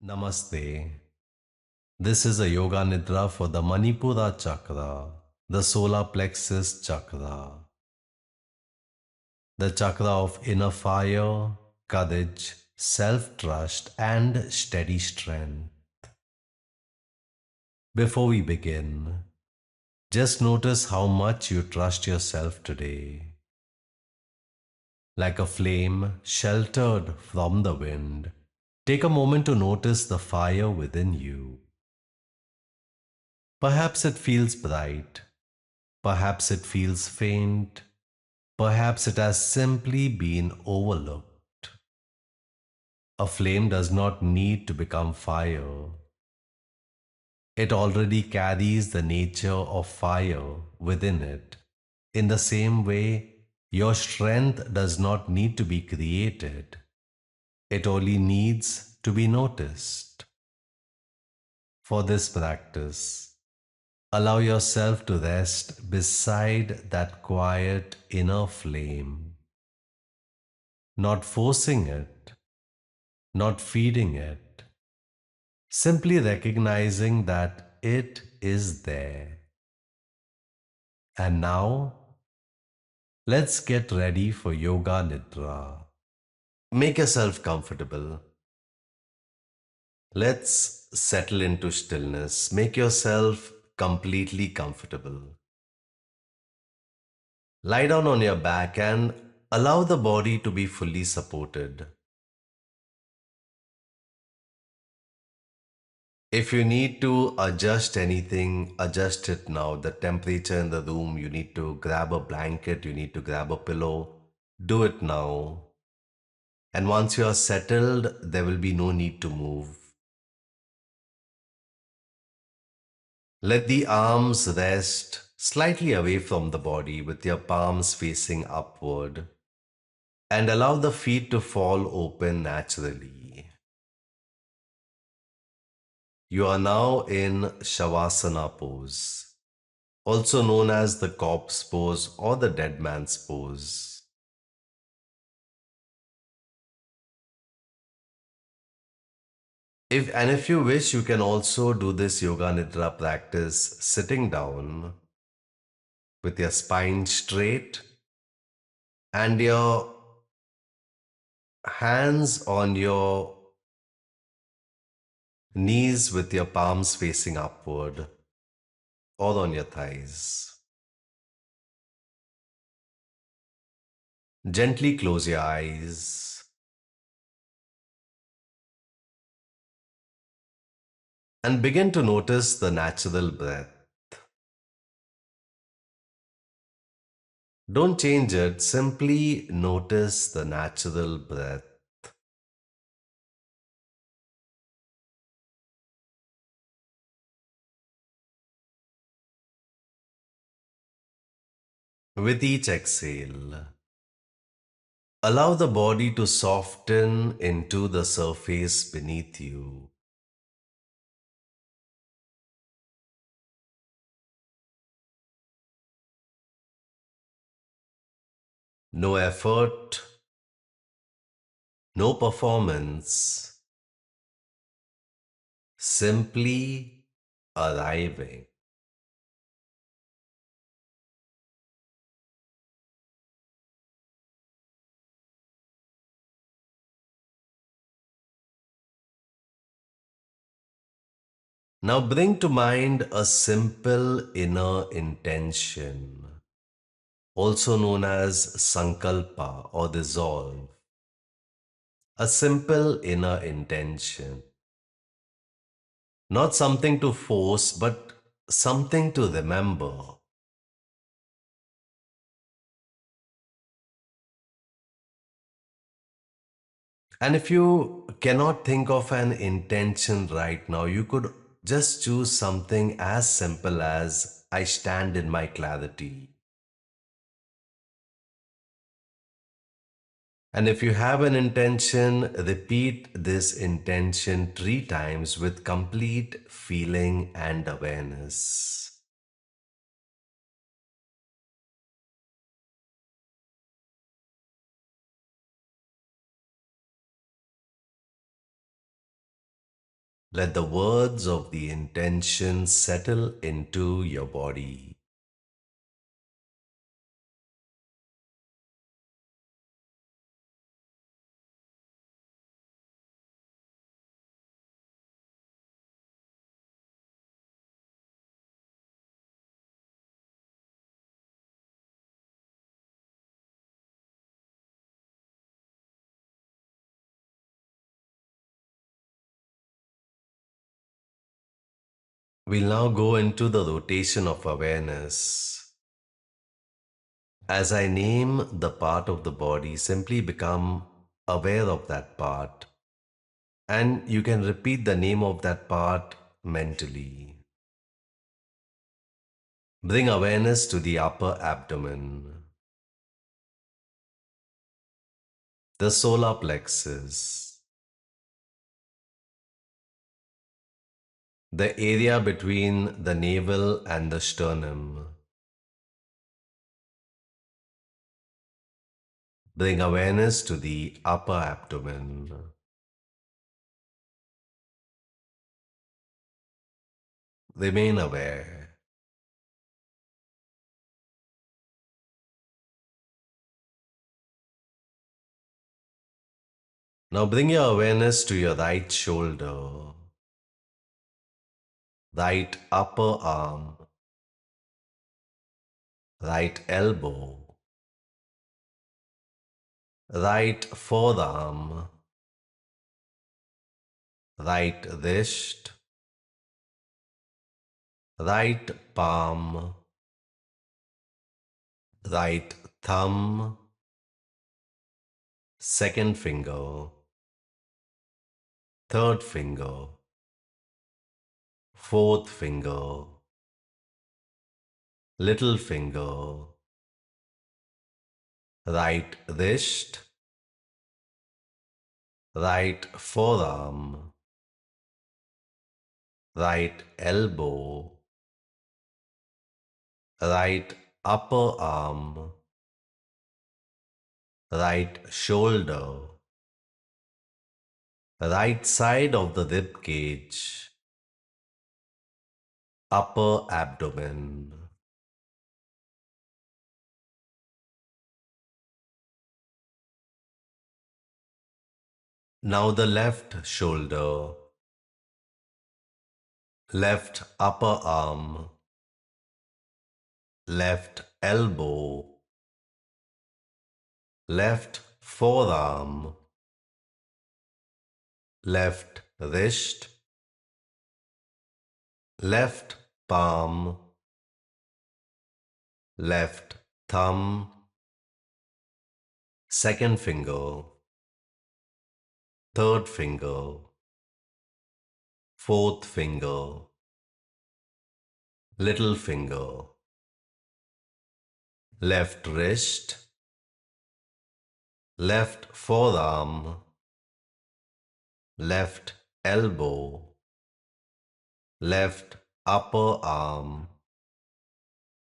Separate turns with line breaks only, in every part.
Namaste. This is a Yoga Nidra for the Maṇipūra Chakra, the solar plexus chakra, the chakra of inner fire, courage, self-trust, and steady strength. Before we begin, just notice how much you trust yourself today. Like a flame sheltered from the wind, take a moment to notice the fire within you. Perhaps it feels bright. Perhaps it feels faint. Perhaps it has simply been overlooked. A flame does not need to become fire. It already carries the nature of fire within it. In the same way, your strength does not need to be created. It only needs to be noticed. For this practice, allow yourself to rest beside that quiet inner flame, not forcing it, not feeding it, simply recognizing that it is there. And now, let's get ready for Yoga Nidra. Make yourself comfortable. Let's settle into stillness. Make yourself completely comfortable. Lie down on your back and allow the body to be fully supported. If you need to adjust anything, adjust it now. The temperature in the room, you need to grab a blanket, you need to grab a pillow. Do it now. And once you are settled, there will be no need to move. Let the arms rest slightly away from the body with your palms facing upward. And allow the feet to fall open naturally. You are now in Shavasana pose, also known as the corpse pose or the dead man's pose. If you wish, you can also do this Yoga Nidra practice sitting down with your spine straight and your hands on your knees with your palms facing upward or on your thighs. Gently close your eyes and begin to notice the natural breath. Don't change it, simply notice the natural breath. With each exhale, allow the body to soften into the surface beneath you. No effort, no performance, simply arriving. Now bring to mind a simple inner intention, also known as Sankalpa or resolve. A simple inner intention. Not something to force, but something to remember. And if you cannot think of an intention right now, you could just choose something as simple as I stand in my clarity. And if you have an intention, repeat this intention 3 times with complete feeling and awareness. Let the words of the intention settle into your body. We'll now go into the rotation of awareness. As I name the part of the body, simply become aware of that part. And you can repeat the name of that part mentally. Bring awareness to the upper abdomen, the solar plexus, the area between the navel and the sternum. Bring awareness to the upper abdomen. Remain aware. Now bring your awareness to your right shoulder, right upper arm, right elbow, right forearm, right wrist, right palm, right thumb, second finger, third finger, fourth finger, little finger, right wrist, right forearm, right elbow, right upper arm, right shoulder, right side of the rib cage, upper abdomen. Now the left shoulder, left upper arm, left elbow, left forearm, left wrist, left palm, left thumb, second finger, third finger, fourth finger, little finger, left wrist, left forearm, left elbow, left upper arm,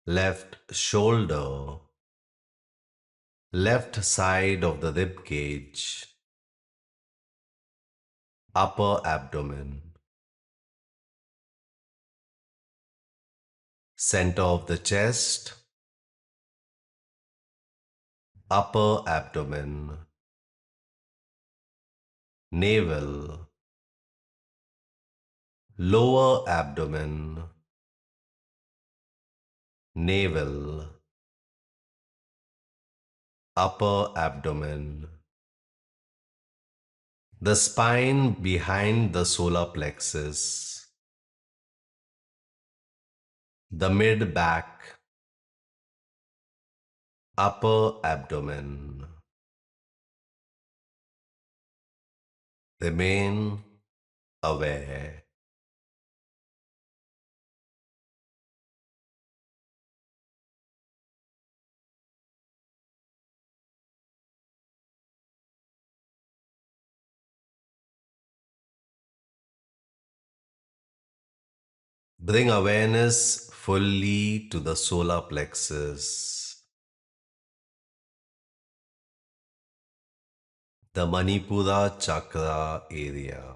left shoulder, left side of the rib cage, upper abdomen, center of the chest, upper abdomen, navel, lower abdomen, navel, upper abdomen, the spine behind the solar plexus, the mid back, upper abdomen. Remain aware. Bring awareness fully to the solar plexus, the Maṇipūra Chakra area.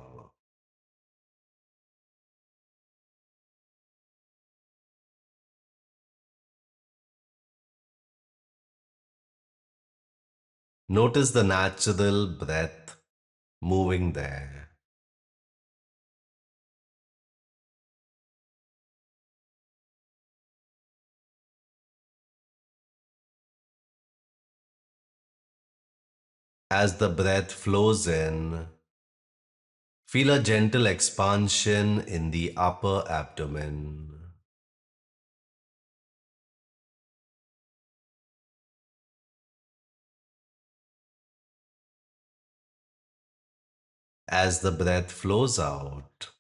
Notice the natural breath moving there. As the breath flows in, feel a gentle expansion in the upper abdomen. As the breath flows out,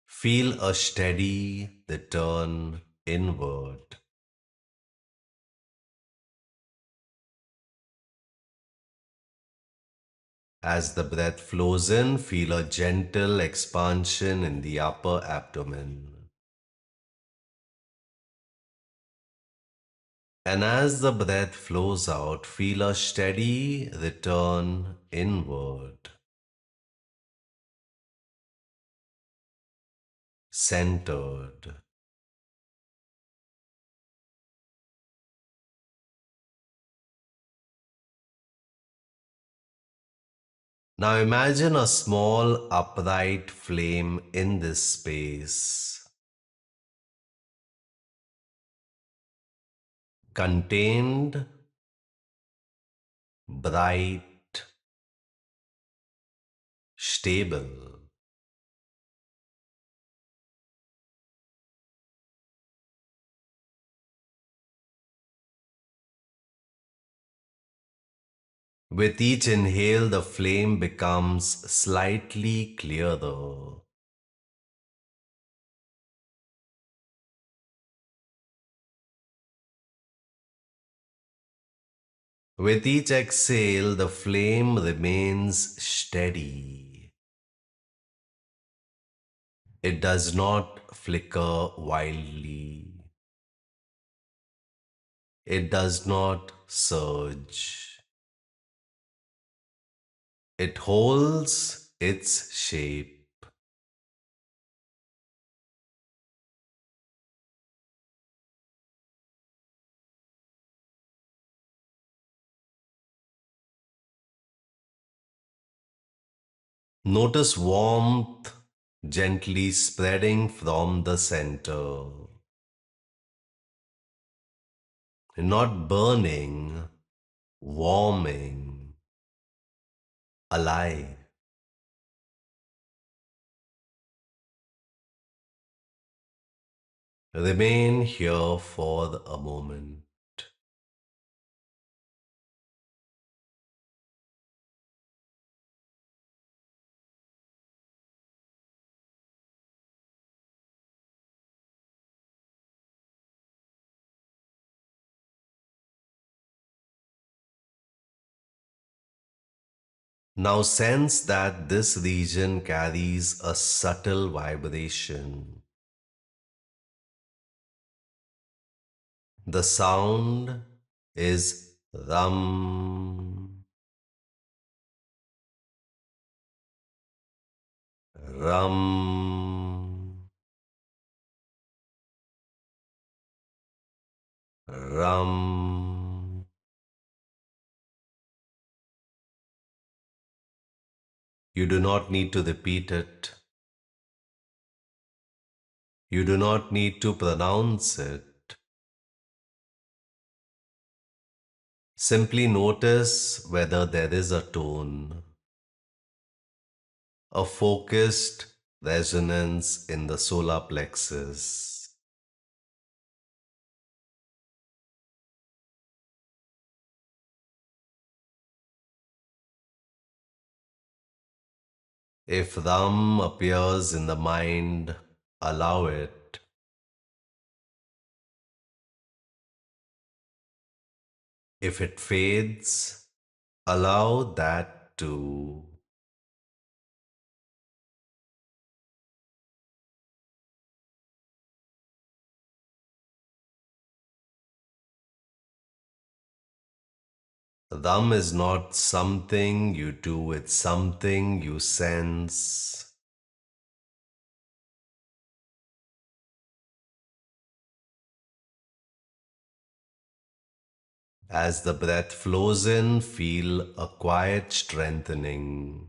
feel a steady return inward. As the breath flows in, feel a gentle expansion in the upper abdomen. And as the breath flows out, feel a steady return inward, centered. Now imagine a small upright flame in this space, contained, bright, stable. With each inhale, the flame becomes slightly clearer. With each exhale, the flame remains steady. It does not flicker wildly. It does not surge. It holds its shape. Notice warmth gently spreading from the center. Not burning, warming, alive. Remain here for a moment. Now sense that this region carries a subtle vibration. The sound is rum, rum, rum. You do not need to repeat it. You do not need to pronounce it. Simply notice whether there is a tone, a focused resonance in the solar plexus. If Ram appears in the mind, allow it. If it fades, allow that too. Ram is not something you do, it's something you sense. As the breath flows in, feel a quiet strengthening.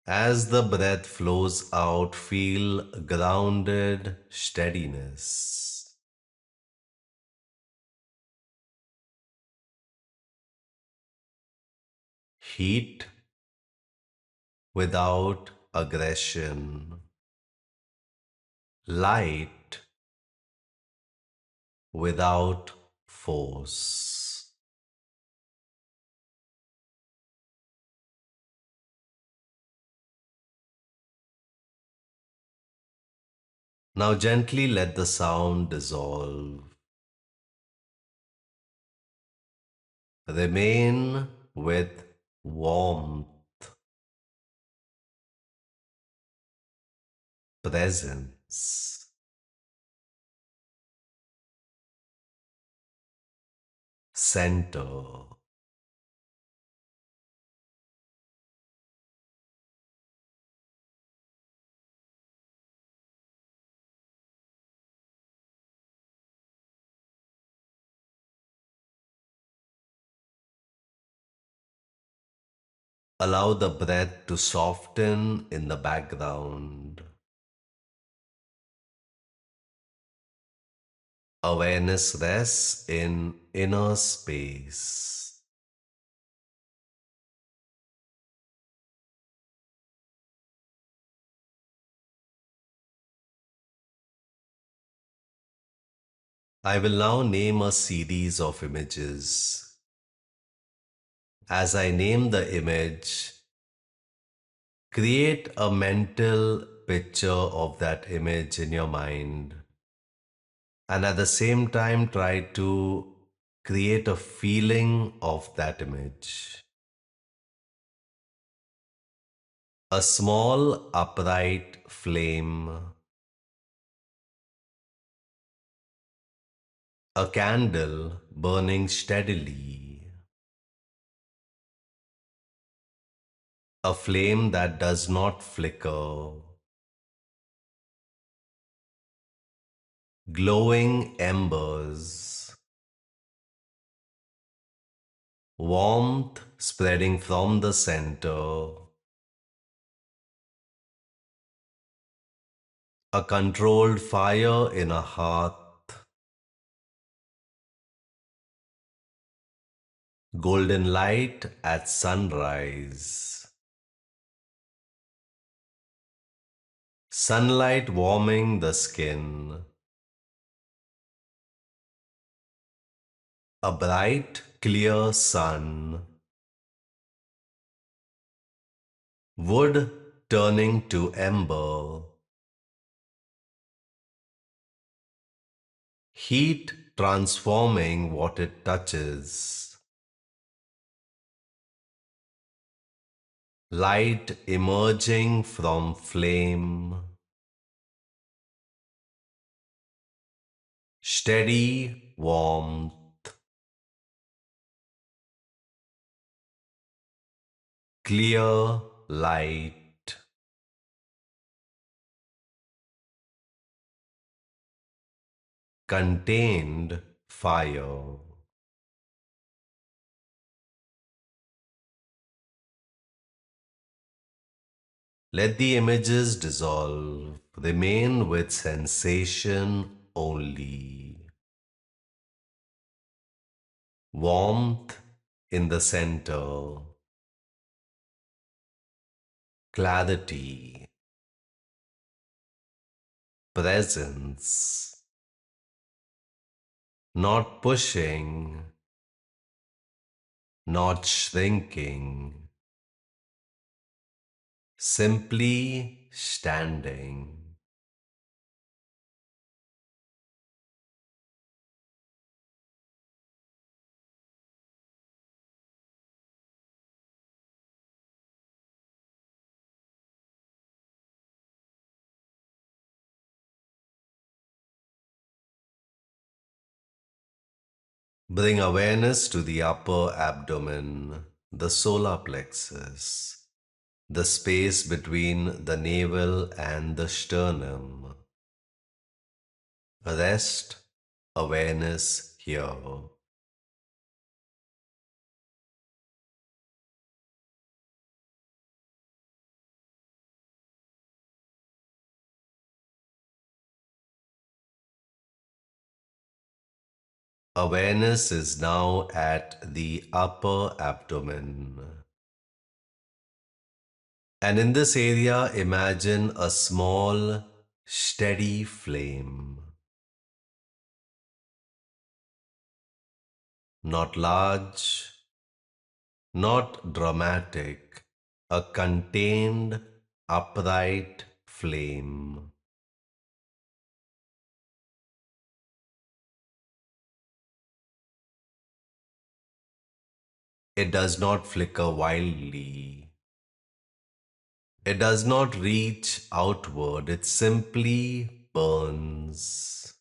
As the breath flows out, feel grounded steadiness. Heat without aggression. Light without force. Now gently let the sound dissolve. Remain with warmth, presence. Center. Allow the breath to soften in the background. Awareness rests in inner space. I will now name a series of images. As I name the image, create a mental picture of that image in your mind. And at the same time, try to create a feeling of that image. A small upright flame, a candle burning steadily, a flame that does not flicker, glowing embers, warmth spreading from the center, a controlled fire in a hearth, golden light at sunrise, sunlight warming the skin, a bright, clear sun, wood turning to ember, heat transforming what it touches, light emerging from flame, steady warmth, clear light, contained fire. Let the images dissolve, remain with sensation only. Warmth in the center, clarity, presence, not pushing, not shrinking, simply standing. Bring awareness to the upper abdomen, the solar plexus, the space between the navel and the sternum. Rest awareness here. Awareness is now at the upper abdomen. And in this area, imagine a small, steady flame. Not large, not dramatic, a contained, upright flame. It does not flicker wildly. It does not reach outward, it simply burns.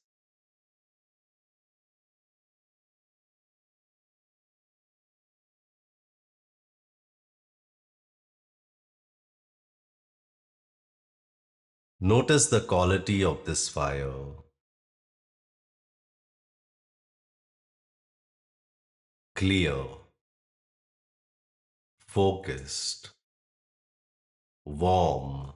Notice the quality of this fire. Clear, focused, warm.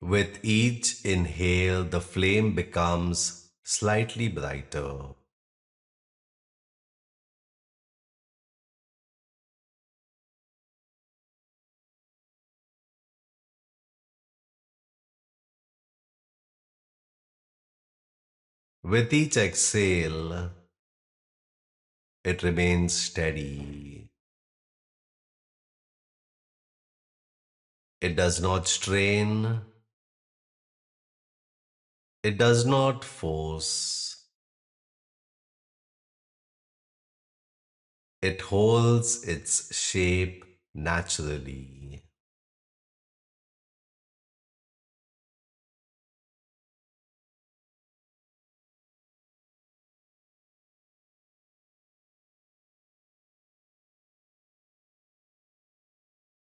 With each inhale, the flame becomes slightly brighter. With each exhale, it remains steady. It does not strain. It does not force. It holds its shape naturally.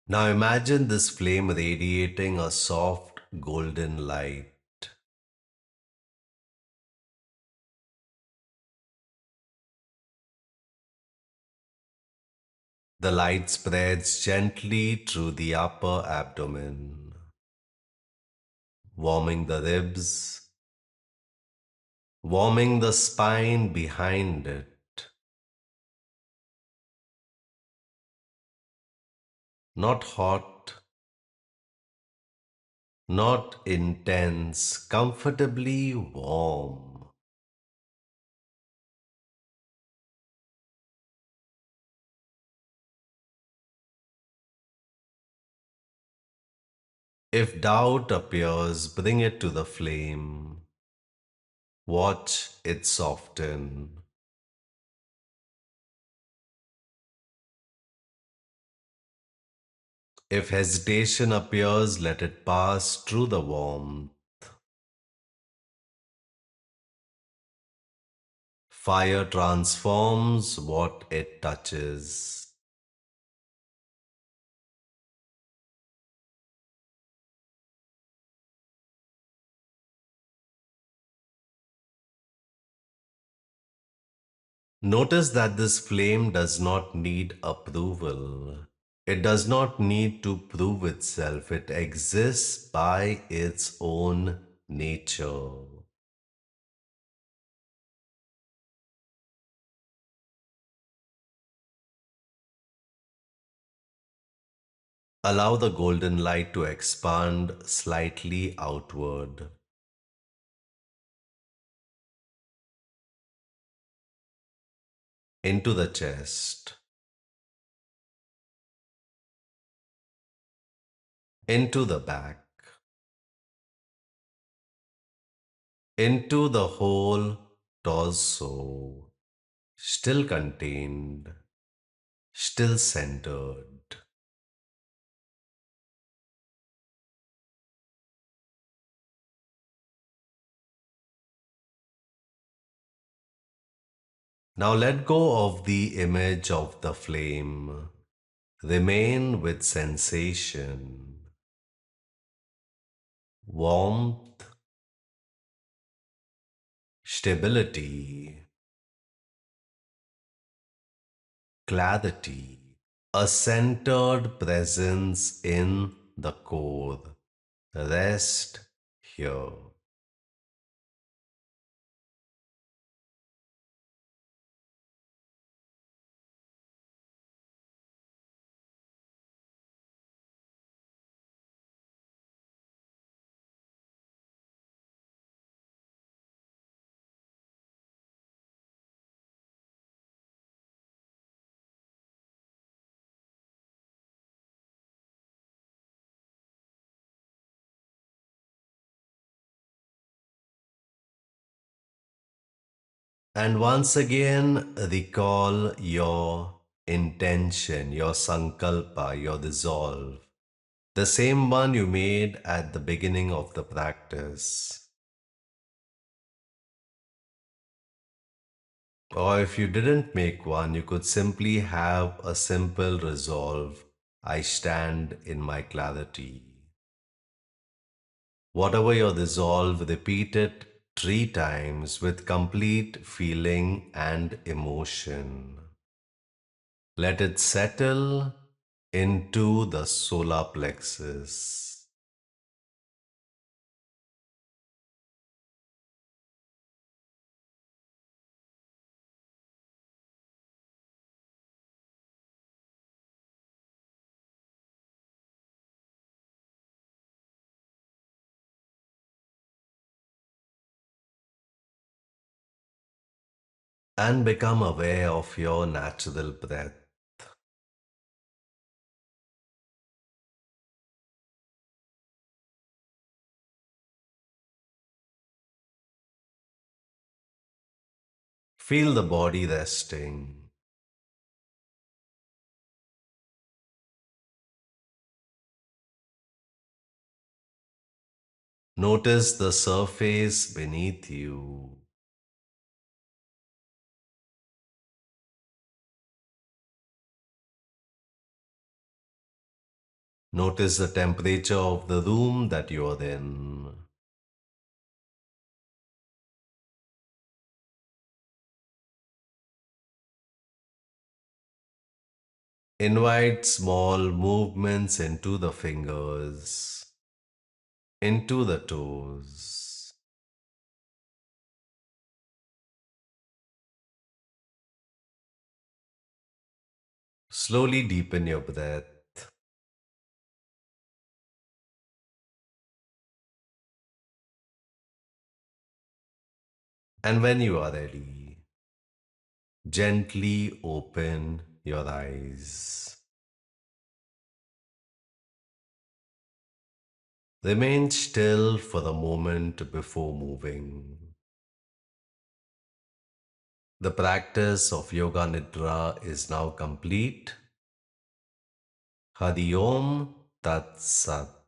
Now imagine this flame radiating a soft golden light. The light spreads gently through the upper abdomen, warming the ribs, warming the spine behind it. Not hot, not intense, comfortably warm. If doubt appears, bring it to the flame. Watch it soften. If hesitation appears, let it pass through the warmth. Fire transforms what it touches. Notice that this flame does not need approval. It does not need to prove itself. It exists by its own nature. Allow the golden light to expand slightly outward, into the chest, into the back, into the whole torso, still contained, still centered. Now let go of the image of the flame. Remain with sensation, warmth, stability, clarity, a centered presence in the core. Rest here. And once again, recall your intention, your sankalpa, your resolve, the same one you made at the beginning of the practice. Or if you didn't make one, you could simply have a simple resolve. I stand in my clarity. Whatever your resolve, repeat it 3 times with complete feeling and emotion. Let it settle into the solar plexus. And become aware of your natural breath. Feel the body resting. Notice the surface beneath you. Notice the temperature of the room that you are in. Invite small movements into the fingers, into the toes. Slowly deepen your breath. And when you are ready, gently open your eyes. Remain still for a moment before moving. The practice of Yoga Nidra is now complete. Hari Om Tat Sat.